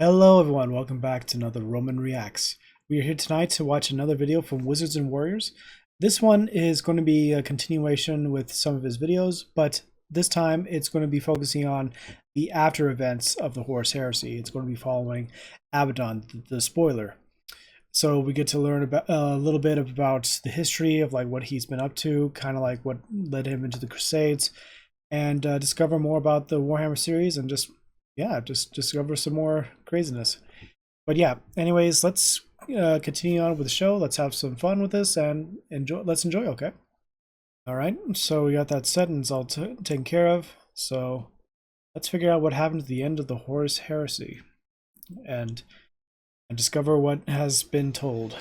Hello everyone, welcome back to another Roman Reacts. We are here tonight to watch another video from Wizards and Warriors. This one is going to be a continuation with some of his videos, but this time it's going to be focusing on the after events of the Horus Heresy. It's going to be following Abaddon, the spoiler. So we get to learn about a little bit about the history of like what he's been up to, kind of like what led him into the Crusades, and discover more about the Warhammer series and just discover some more craziness. But yeah, anyways, let's continue on with the show. Let's have some fun with this and enjoy. Let's enjoy, okay? All right, so we got that set and it's all taken care of. So let's figure out what happened at the end of the Horus Heresy and discover what has been told.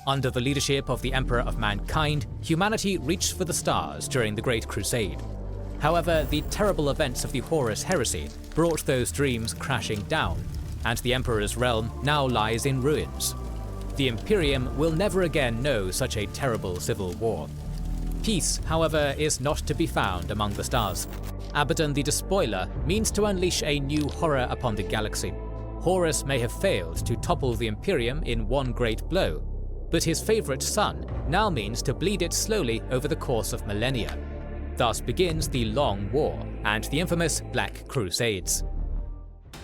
Under the leadership of the Emperor of Mankind, humanity reached for the stars during the Great Crusade. However, the terrible events of the Horus Heresy brought those dreams crashing down, and the Emperor's realm now lies in ruins. The Imperium will never again know such a terrible civil war. Peace, however, is not to be found among the stars. Abaddon the Despoiler means to unleash a new horror upon the galaxy. Horus may have failed to topple the Imperium in one great blow, but his favorite son now means to bleed it slowly over the course of millennia. Thus begins the Long War and the infamous Black Crusades.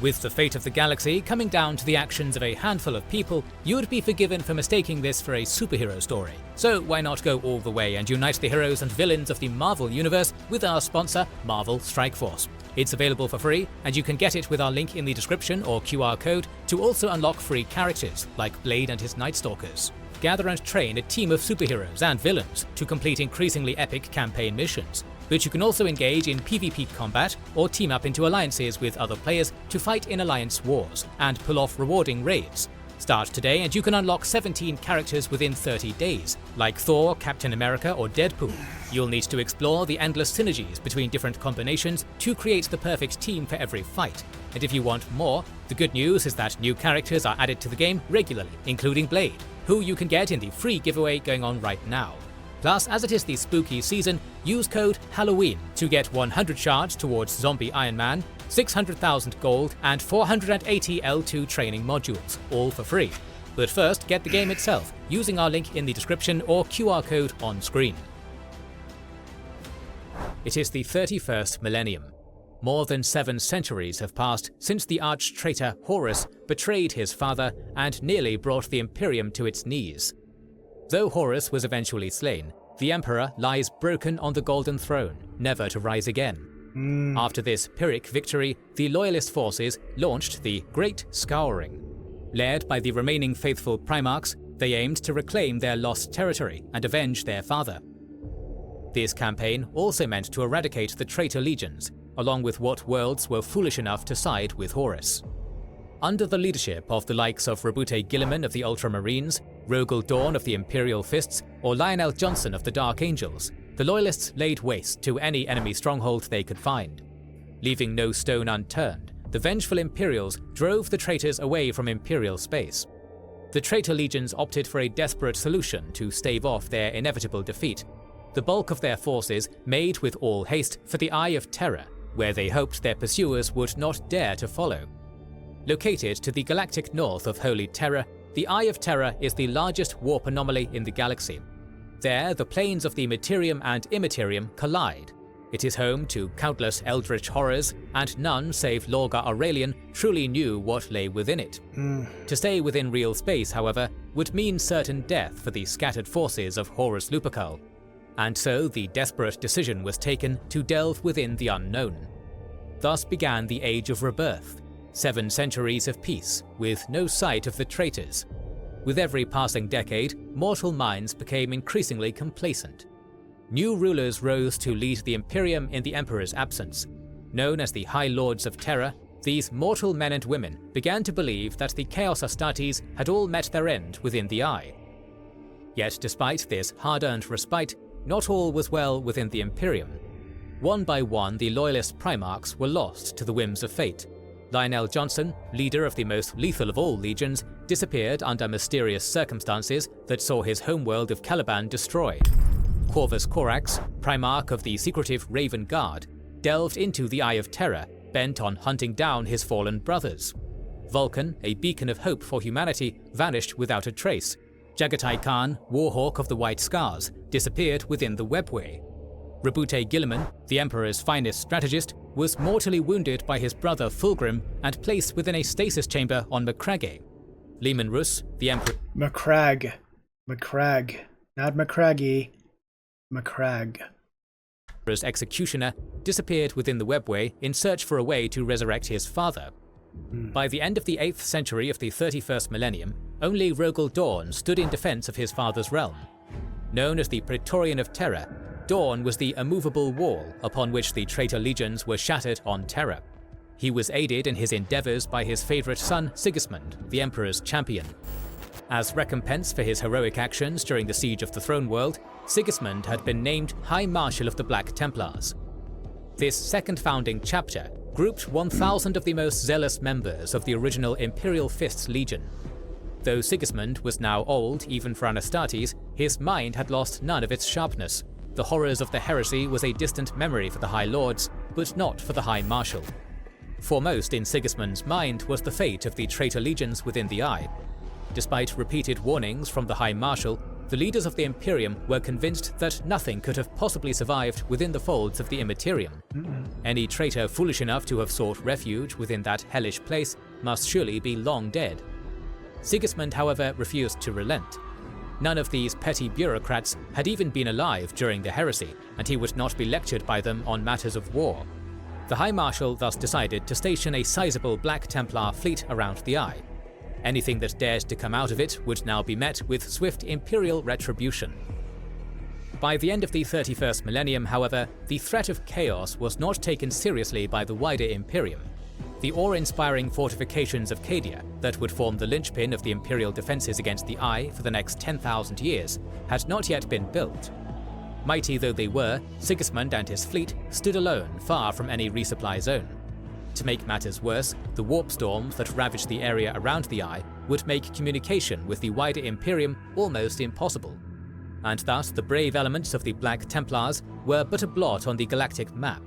With the fate of the galaxy coming down to the actions of a handful of people, you would be forgiven for mistaking this for a superhero story. So why not go all the way and unite the heroes and villains of the Marvel Universe with our sponsor, Marvel Strike Force. It's available for free, and you can get it with our link in the description or QR code to also unlock free characters like Blade and his Night Stalkers. Gather and train a team of superheroes and villains to complete increasingly epic campaign missions, but you can also engage in PvP combat or team up into alliances with other players to fight in alliance wars and pull off rewarding raids. Start today and you can unlock 17 characters within 30 days, like Thor, Captain America or Deadpool. You'll need to explore the endless synergies between different combinations to create the perfect team for every fight. And if you want more, the good news is that new characters are added to the game regularly, including Blade, who you can get in the free giveaway going on right now. Plus, as it is the spooky season, use code HALLOWEEN to get 100 shards towards Zombie Iron Man, 600,000 gold, and 480 L2 training modules, all for free. But first, get the game itself, using our link in the description or QR code on screen. It is the 31st millennium. More than 7 centuries have passed since the arch-traitor Horus betrayed his father and nearly brought the Imperium to its knees. Though Horus was eventually slain, the Emperor lies broken on the Golden Throne, never to rise again. After this Pyrrhic victory, the Loyalist forces launched the Great Scouring. Led by the remaining faithful Primarchs, they aimed to reclaim their lost territory and avenge their father. This campaign also meant to eradicate the traitor legions, along with what worlds were foolish enough to side with Horus. Under the leadership of the likes of Rabute Gilliman of the Ultramarines, Rogel Dawn of the Imperial Fists, or Lionel Johnson of the Dark Angels, the Loyalists laid waste to any enemy stronghold they could find. Leaving no stone unturned, the vengeful Imperials drove the traitors away from Imperial space. The traitor legions opted for a desperate solution to stave off their inevitable defeat. The bulk of their forces made with all haste for the Eye of Terror, where they hoped their pursuers would not dare to follow. Located to the galactic north of Holy Terror, the Eye of Terror is the largest warp anomaly in the galaxy. There, the planes of the Materium and Immaterium collide. It is home to countless eldritch horrors, and none save Lorgar Aurelian truly knew what lay within it. To stay within real space, however, would mean certain death for the scattered forces of Horus Lupercal. And so the desperate decision was taken to delve within the unknown. Thus began the Age of Rebirth, 7 centuries of peace, with no sight of the traitors. With every passing decade, mortal minds became increasingly complacent. New rulers rose to lead the Imperium in the Emperor's absence. Known as the High Lords of Terror, these mortal men and women began to believe that the Chaos Astartes had all met their end within the Eye. Yet despite this hard-earned respite, not all was well within the Imperium. One by one, the Loyalist Primarchs were lost to the whims of fate. Lionel Johnson, leader of the most lethal of all legions, disappeared under mysterious circumstances that saw his homeworld of Caliban destroyed. Corvus Corax, Primarch of the secretive Raven Guard, delved into the Eye of Terror, bent on hunting down his fallen brothers. Vulcan, a beacon of hope for humanity, vanished without a trace. Jagatai Khan, Warhawk of the White Scars, disappeared within the Webway. Rabute Gilliman, the Emperor's finest strategist, was mortally wounded by his brother Fulgrim and placed within a stasis chamber on Macragge. Leman Russ, the Emperor— Macragge. Not Macragge. Macragge. Emperor's executioner, disappeared within the Webway in search for a way to resurrect his father. By the end of the 8th century of the 31st millennium, only Rogel Dawn stood in defense of his father's realm. Known as the Praetorian of Terror, Dawn was the immovable wall upon which the traitor legions were shattered on Terra. He was aided in his endeavors by his favorite son Sigismund, the Emperor's champion. As recompense for his heroic actions during the Siege of the Throne World, Sigismund had been named High Marshal of the Black Templars. This second founding chapter grouped 1,000 of the most zealous members of the original Imperial Fist's Legion. Though Sigismund was now old, even for Anastates, his mind had lost none of its sharpness. The horrors of the heresy was a distant memory for the High Lords, but not for the High Marshal. Foremost in Sigismund's mind was the fate of the traitor legions within the Eye. Despite repeated warnings from the High Marshal, the leaders of the Imperium were convinced that nothing could have possibly survived within the folds of the Immaterium. Any traitor foolish enough to have sought refuge within that hellish place must surely be long dead. Sigismund, however, refused to relent. None of these petty bureaucrats had even been alive during the heresy, and he would not be lectured by them on matters of war. The High Marshal thus decided to station a sizable Black Templar fleet around the Eye. Anything that dared to come out of it would now be met with swift imperial retribution. By the end of the 31st millennium, however, the threat of chaos was not taken seriously by the wider Imperium. The awe-inspiring fortifications of Cadia, that would form the linchpin of the Imperial defences against the Eye for the next 10,000 years, had not yet been built. Mighty though they were, Sigismund and his fleet stood alone, far from any resupply zone. To make matters worse, the warp storms that ravaged the area around the Eye would make communication with the wider Imperium almost impossible. And thus the brave elements of the Black Templars were but a blot on the galactic map.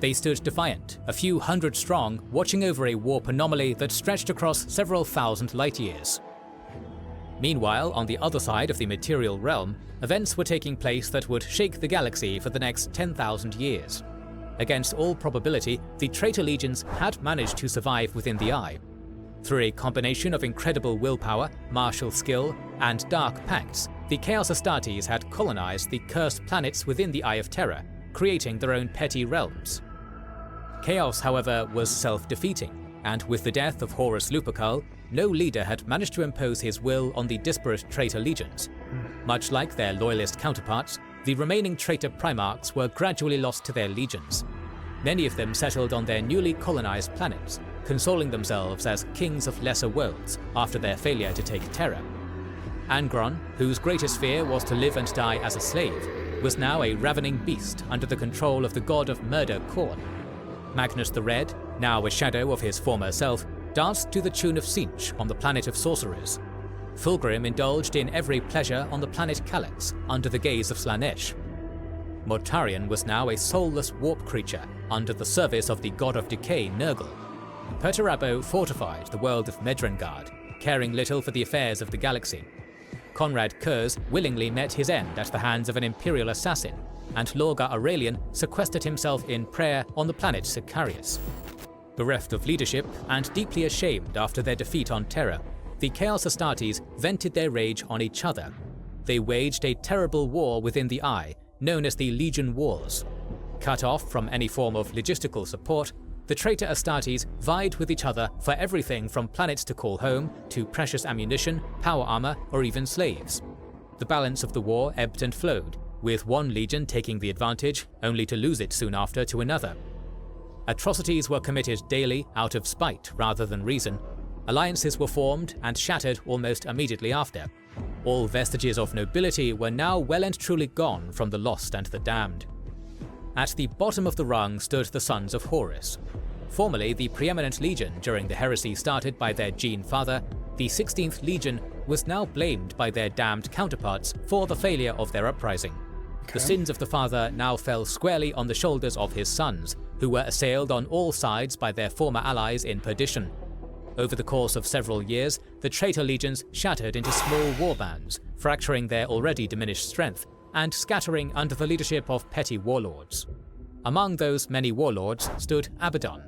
They stood defiant, a few hundred strong, watching over a warp anomaly that stretched across several thousand light-years. Meanwhile, on the other side of the material realm, events were taking place that would shake the galaxy for the next 10,000 years. Against all probability, the traitor legions had managed to survive within the Eye. Through a combination of incredible willpower, martial skill, and dark pacts, the Chaos Astartes had colonized the cursed planets within the Eye of Terror, creating their own petty realms. Chaos, however, was self-defeating, and with the death of Horus Lupercal, no leader had managed to impose his will on the disparate traitor legions. Much like their loyalist counterparts, the remaining traitor primarchs were gradually lost to their legions. Many of them settled on their newly colonized planets, consoling themselves as kings of lesser worlds after their failure to take Terra. Angron, whose greatest fear was to live and die as a slave, was now a ravening beast under the control of the god of murder Khorne. Magnus the Red, now a shadow of his former self, danced to the tune of Sinch on the planet of sorcerers. Fulgrim indulged in every pleasure on the planet Calyx under the gaze of Slanesh. Mortarion was now a soulless warp creature under the service of the god of decay Nurgle. Perturabo fortified the world of Medrengard, caring little for the affairs of the galaxy. Conrad Kurz willingly met his end at the hands of an imperial assassin, and Lorgar Aurelian sequestered himself in prayer on the planet Sicarius. Bereft of leadership and deeply ashamed after their defeat on Terra, the Chaos Astartes vented their rage on each other. They waged a terrible war within the Eye, known as the Legion Wars. Cut off from any form of logistical support, the traitor Astartes vied with each other for everything from planets to call home, to precious ammunition, power armor, or even slaves. The balance of the war ebbed and flowed, with one legion taking the advantage, only to lose it soon after to another. Atrocities were committed daily out of spite rather than reason. Alliances were formed and shattered almost immediately after. All vestiges of nobility were now well and truly gone from the lost and the damned. At the bottom of the rung stood the sons of Horus. Formerly the preeminent legion during the heresy started by their Gene father, the 16th Legion was now blamed by their damned counterparts for the failure of their uprising. The sins of the father now fell squarely on the shoulders of his sons, who were assailed on all sides by their former allies in perdition. Over the course of several years, the traitor legions shattered into small war bands, fracturing their already diminished strength and scattering under the leadership of petty warlords. Among those many warlords stood Abaddon.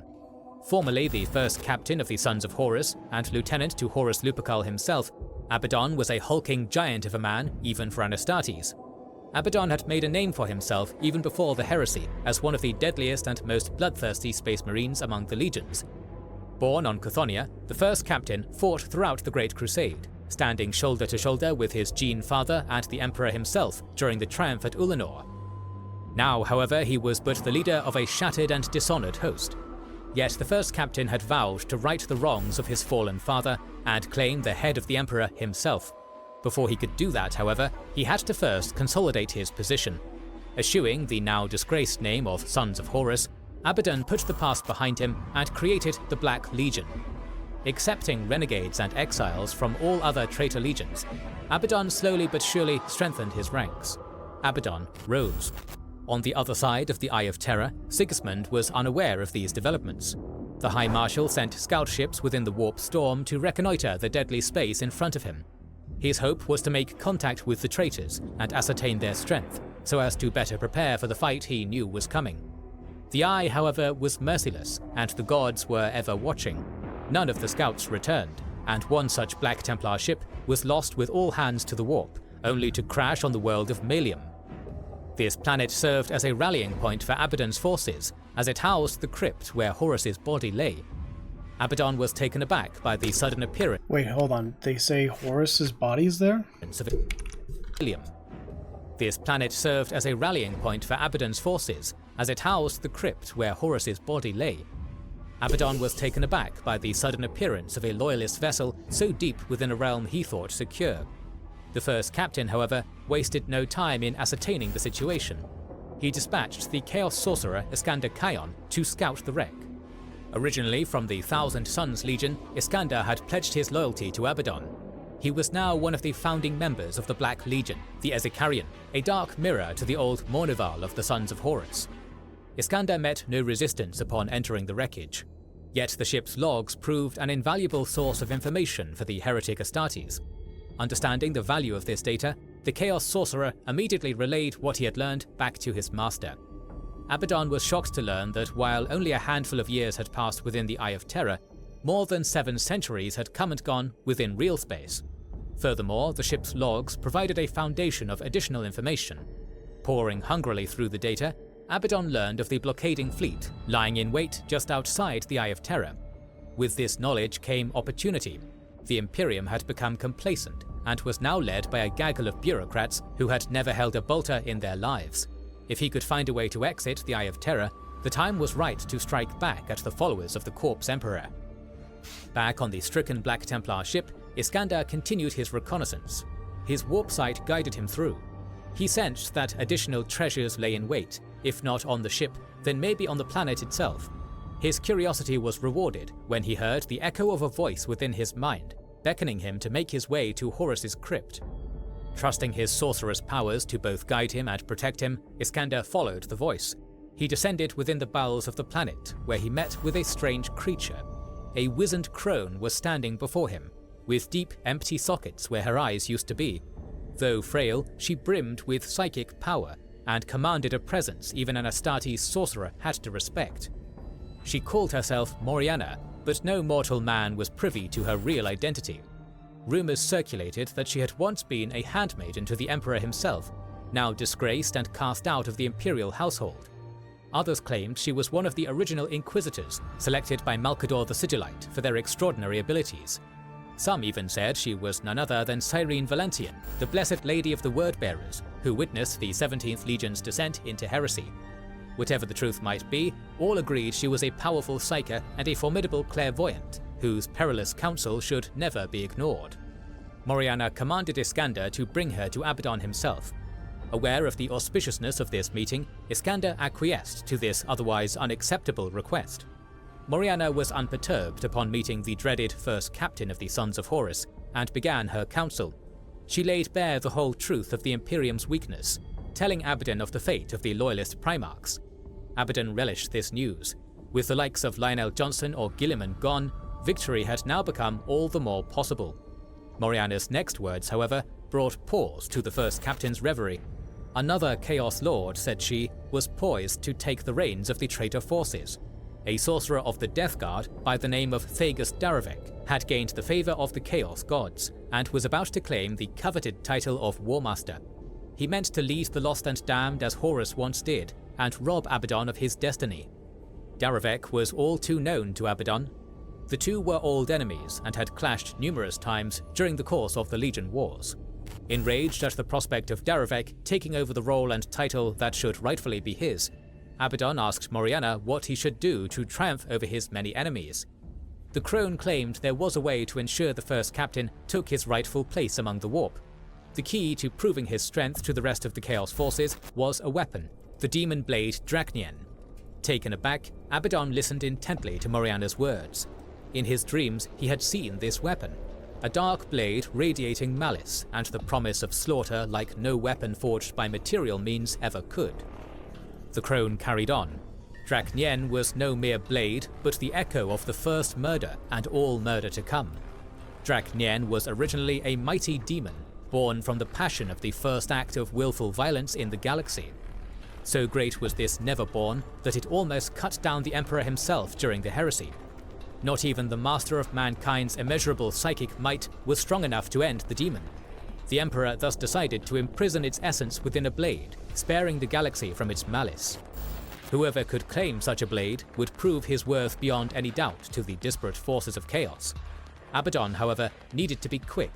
Formerly the first captain of the Sons of Horus and lieutenant to Horus Lupercal himself, Abaddon was a hulking giant of a man even for Anastartes. Abaddon had made a name for himself even before the heresy as one of the deadliest and most bloodthirsty space marines among the legions. Born on Chthoniya, the first captain fought throughout the Great Crusade, standing shoulder to shoulder with his Gene father and the Emperor himself during the triumph at Ulanor. Now, however, he was but the leader of a shattered and dishonored host. Yet the first captain had vowed to right the wrongs of his fallen father and claim the head of the Emperor himself. Before he could do that, however, he had to first consolidate his position. Eschewing the now disgraced name of Sons of Horus, Abaddon put the past behind him and created the Black Legion. Accepting renegades and exiles from all other traitor legions, Abaddon slowly but surely strengthened his ranks. Abaddon rose. On the other side of the Eye of Terror, Sigismund was unaware of these developments. The High Marshal sent scout ships within the Warp Storm to reconnoiter the deadly space in front of him. His hope was to make contact with the traitors and ascertain their strength, so as to better prepare for the fight he knew was coming. The Eye, however, was merciless, and the gods were ever watching. None of the scouts returned, and one such Black Templar ship was lost with all hands to the warp, only to crash on the world of Malium. This planet served as a rallying point for Abaddon's forces, as it housed the crypt where Horus's body lay. Abaddon was taken aback by the sudden appearance. Wait, hold on. They say Horus's body's there? Of Malium. This planet served as a rallying point for Abaddon's forces, as it housed the crypt where Horus's body lay. Abaddon was taken aback by the sudden appearance of a loyalist vessel so deep within a realm he thought secure. The first captain, however, wasted no time in ascertaining the situation. He dispatched the Chaos Sorcerer Iskander Kion to scout the wreck. Originally from the Thousand Sons Legion, Iskander had pledged his loyalty to Abaddon. He was now one of the founding members of the Black Legion, the Ezekarian, a dark mirror to the old Mournival of the Sons of Horus. Iskander met no resistance upon entering the wreckage. Yet the ship's logs proved an invaluable source of information for the heretic Astartes. Understanding the value of this data, the Chaos Sorcerer immediately relayed what he had learned back to his master. Abaddon was shocked to learn that while only a handful of years had passed within the Eye of Terror, more than 7 centuries had come and gone within real space. Furthermore, the ship's logs provided a foundation of additional information. Poring hungrily through the data, Abaddon learned of the blockading fleet lying in wait just outside the Eye of Terror. With this knowledge came opportunity. The Imperium had become complacent and was now led by a gaggle of bureaucrats who had never held a bolter in their lives. If he could find a way to exit the Eye of Terror, the time was right to strike back at the followers of the Corpse Emperor. Back on the stricken Black Templar ship, Iskander continued his reconnaissance. His warp sight guided him through. He sensed that additional treasures lay in wait, if not on the ship, then maybe on the planet itself. His curiosity was rewarded when he heard the echo of a voice within his mind, beckoning him to make his way to Horus's crypt. Trusting his sorcerer's powers to both guide him and protect him, Iskander followed the voice. He descended within the bowels of the planet, where he met with a strange creature. A wizened crone was standing before him, with deep, empty sockets where her eyes used to be. Though frail, she brimmed with psychic power, and commanded a presence even an Astartes sorcerer had to respect. She called herself Moriana, but no mortal man was privy to her real identity. Rumors circulated that she had once been a handmaiden to the Emperor himself, now disgraced and cast out of the imperial household. Others claimed she was one of the original Inquisitors, selected by Malcador the Sigillite for their extraordinary abilities. Some even said she was none other than Cyrene Valentian, the Blessed Lady of the Wordbearers, who witnessed the 17th Legion's descent into heresy. Whatever the truth might be, all agreed she was a powerful psyker and a formidable clairvoyant, whose perilous counsel should never be ignored. Moriana commanded Iskander to bring her to Abaddon himself. Aware of the auspiciousness of this meeting, Iskander acquiesced to this otherwise unacceptable request. Moriana was unperturbed upon meeting the dreaded first captain of the Sons of Horus and began her council. She laid bare the whole truth of the Imperium's weakness, telling Abaddon of the fate of the loyalist Primarchs. Abaddon relished this news. With the likes of Lionel Johnson or Gilliman gone, victory had now become all the more possible. Moriana's next words, however, brought pause to the first captain's reverie. Another Chaos Lord, said she, was poised to take the reins of the traitor forces. A sorcerer of the Death Guard by the name of Thegus Daravek had gained the favour of the Chaos Gods and was about to claim the coveted title of War Master. He meant to lead the lost and damned as Horus once did and rob Abaddon of his destiny. Daravek was all too known to Abaddon. The two were old enemies and had clashed numerous times during the course of the Legion Wars. Enraged at the prospect of Daravek taking over the role and title that should rightfully be his, Abaddon asked Moriana what he should do to triumph over his many enemies. The crone claimed there was a way to ensure the first captain took his rightful place among the warp. The key to proving his strength to the rest of the Chaos forces was a weapon, the demon blade Draknien. Taken aback, Abaddon listened intently to Moriana's words. In his dreams, he had seen this weapon, a dark blade radiating malice and the promise of slaughter like no weapon forged by material means ever could. The crone carried on. Draknien was no mere blade, but the echo of the first murder and all murder to come. Draknien was originally a mighty demon, born from the passion of the first act of willful violence in the galaxy. So great was this Neverborn that it almost cut down the Emperor himself during the heresy. Not even the master of mankind's immeasurable psychic might was strong enough to end the demon. The Emperor thus decided to imprison its essence within a blade, sparing the galaxy from its malice. Whoever could claim such a blade would prove his worth beyond any doubt to the disparate forces of chaos. Abaddon, however, needed to be quick.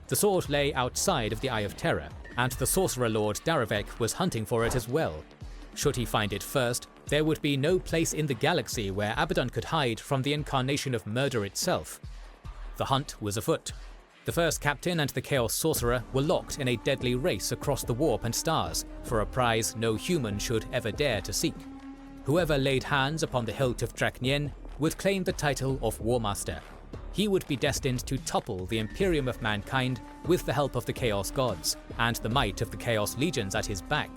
The sword lay outside of the Eye of Terror, and the Sorcerer Lord Daravek was hunting for it as well. Should he find it first, there would be no place in the galaxy where Abaddon could hide from the incarnation of murder itself. The hunt was afoot. The first captain and the Chaos Sorcerer were locked in a deadly race across the warp and stars for a prize no human should ever dare to seek. Whoever laid hands upon the hilt of Draknien would claim the title of War Master. He would be destined to topple the Imperium of mankind with the help of the Chaos Gods and the might of the Chaos Legions at his back.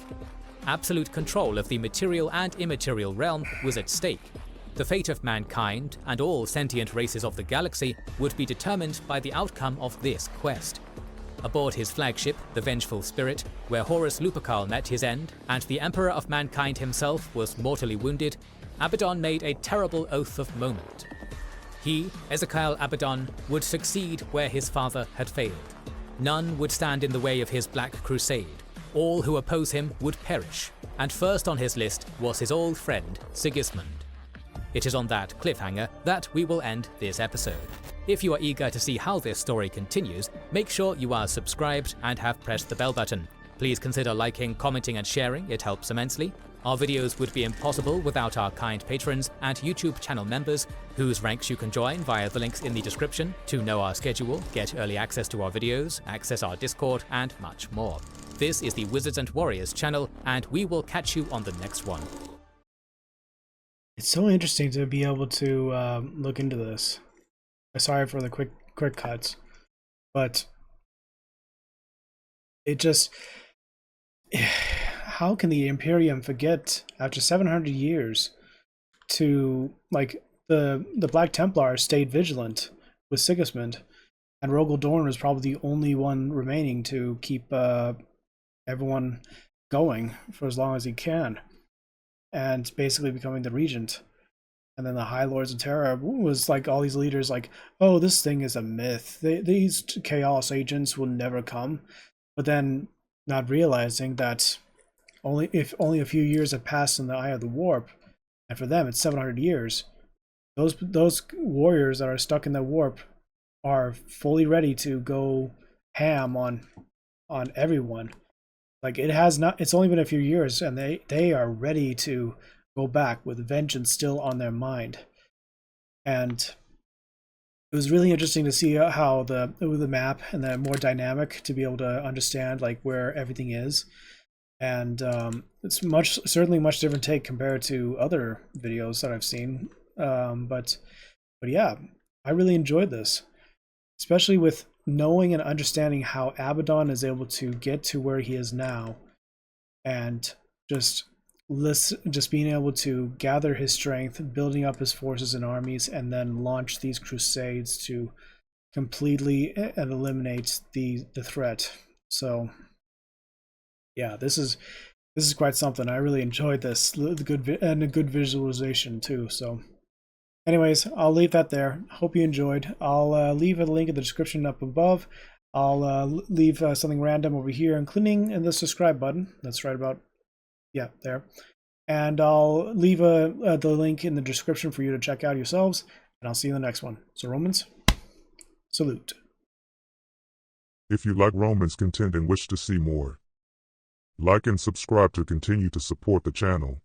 Absolute control of the material and immaterial realm was at stake. The fate of mankind and all sentient races of the galaxy would be determined by the outcome of this quest. Aboard his flagship, the Vengeful Spirit, where Horus Lupercal met his end and the Emperor of mankind himself was mortally wounded, Abaddon made a terrible oath of moment. He, Ezekiel Abaddon, would succeed where his father had failed. None would stand in the way of his Black Crusade. All who oppose him would perish, and first on his list was his old friend Sigismund. It is on that cliffhanger that we will end this episode. If you are eager to see how this story continues, make sure you are subscribed and have pressed the bell button. Please consider liking, commenting and sharing, it helps immensely. Our videos would be impossible without our kind patrons and YouTube channel members, whose ranks you can join via the links in the description to know our schedule, get early access to our videos, access our Discord, and much more. This is the Wizards and Warriors channel, and we will catch you on the next one. It's so interesting to be able to look into this. Sorry for the quick cuts, but it just... How can the Imperium forget after 700 years to, like, the Black Templars stayed vigilant with Sigismund, and Rogel Dorn was probably the only one remaining to keep everyone going for as long as he can, and basically becoming the regent. And then the High Lords of Terror was like all these leaders like, oh, this thing is a myth. These chaos agents will never come. But then not realizing that only a few years have passed in the Eye of the Warp, and for them it's 700 years, those warriors that are stuck in the warp are fully ready to go ham on everyone. Like, it's only been a few years, and they are ready to go back with vengeance still on their mind. And it was really interesting to see how the map and the more dynamic to be able to understand like where everything is. And it's certainly much different take compared to other videos that I've seen But yeah, I really enjoyed this, especially with knowing and understanding how Abaddon is able to get to where he is now, and just just being able to gather his strength, building up his forces and armies, and then launch these crusades to completely and eliminate the threat. So yeah, this is quite something. I really enjoyed this. And a good visualization too. So anyways, I'll leave that there. Hope you enjoyed. I'll leave a link in the description up above. I'll leave something random over here, including in the subscribe button. That's right about, yeah, there. And I'll leave the link in the description for you to check out yourselves. And I'll see you in the next one. So Romans, salute. If you like Romans content and wish to see more, like and subscribe to continue to support the channel.